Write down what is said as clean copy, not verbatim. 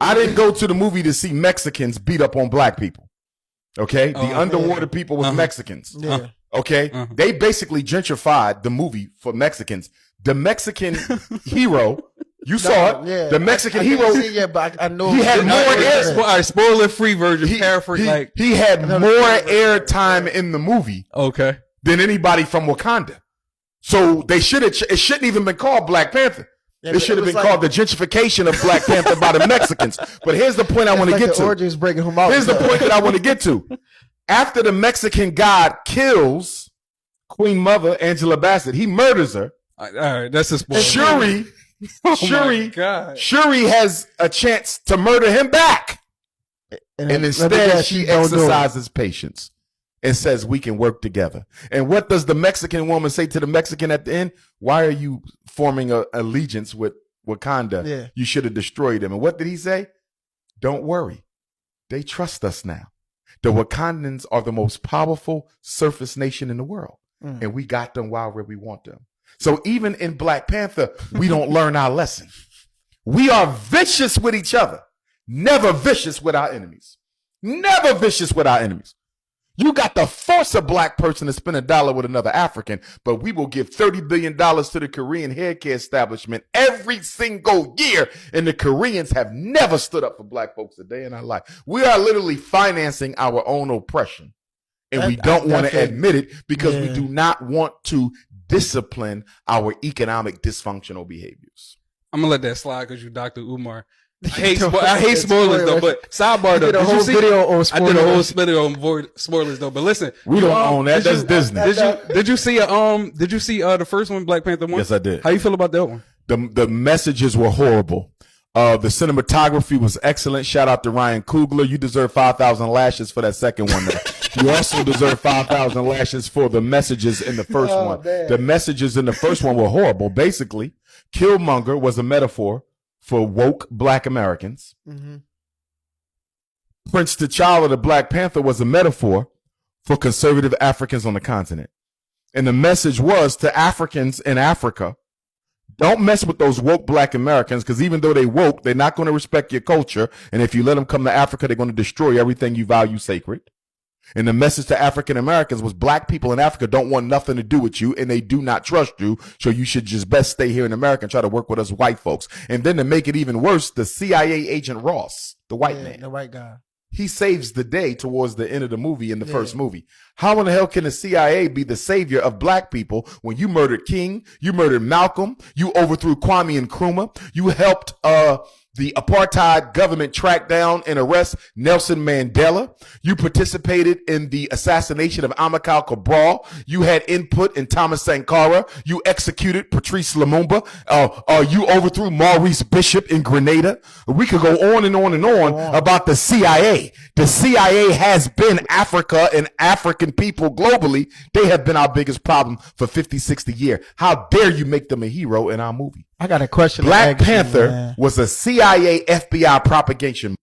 I didn't go to the movie to see Mexicans beat up on black people. Okay, the underwater people was Mexicans. Yeah. Okay, they basically gentrified the movie for Mexicans. The Mexican hero, you saw it. Yeah. The Mexican hero. But I know he had more air. All right, spoiler-free version. Paraphrase. He had more air time in the movie. Okay. Than anybody from Wakanda. So they should have. It shouldn't even been called Black Panther. Yeah, it should have been called the gentrification of Black Panther by the Mexicans. But here's the point I want to get to. Origins breaking him out. Here's the point that I want to get to. After the Mexican god kills Queen Mother Angela Bassett, he murders her. All right, that's a spoiler. Shuri has a chance to murder him back, and instead she exercises patience and says we can work together. And what does the Mexican woman say to the Mexican at the end? Why are you forming an allegiance with Wakanda? Yeah. You should have destroyed them. And what did he say? Don't worry. They trust us now. The Wakandans are the most powerful surface nation in the world. And we got them while we want them. So even in Black Panther, we don't learn our lesson. We are vicious with each other. Never vicious with our enemies. Never vicious with our enemies. You got to force a black person to spend $1 with another African, but we will give $30 billion to the Korean hair care establishment every single year. And the Koreans have never stood up for black folks a day in our life. We are literally financing our own oppression. And we don't want to admit it because we do not want to discipline our economic dysfunctional behaviors. I'm going to let that slide because you Dr. Umar. I hate spoilers though, but sidebar though. I did a whole video on spoilers though, but listen. We don't own that. That's Disney. Did you see the first one, Black Panther 1? Yes, I did. How you feel about that one? The messages were horrible. The cinematography was excellent. Shout out to Ryan Coogler. You deserve 5,000 lashes for that second one. You also deserve 5,000 lashes for the messages in the first one. Man. The messages in the first one were horrible. Basically, Killmonger was a metaphor for woke black Americans. Prince T'Challa, the Black Panther, was a metaphor for conservative Africans on the continent. And the message was to Africans in Africa, don't mess with those woke black Americans because even though they woke, they're not going to respect your culture. And if you let them come to Africa, they're going to destroy everything you value sacred. And the message to African Americans was black people in Africa don't want nothing to do with you and they do not trust you. So you should just best stay here in America and try to work with us white folks. And then to make it even worse, the CIA agent Ross, the white man, the white guy, he saves the day towards the end of the movie in the first movie. How in the hell can the CIA be the savior of black people when you murdered King, you murdered Malcolm, you overthrew Kwame Nkrumah, you helped the apartheid government track down and arrest Nelson Mandela. You participated in the assassination of Amilcar Cabral. You had input in Thomas Sankara. You executed Patrice Lumumba. You overthrew Maurice Bishop in Grenada. We could go on and on and on about the CIA. The CIA has been Africa and African people globally. They have been our biggest problem for 50, 60 years. How dare you make them a hero in our movie? I got a question. Black Panther was a CIA FBI propagation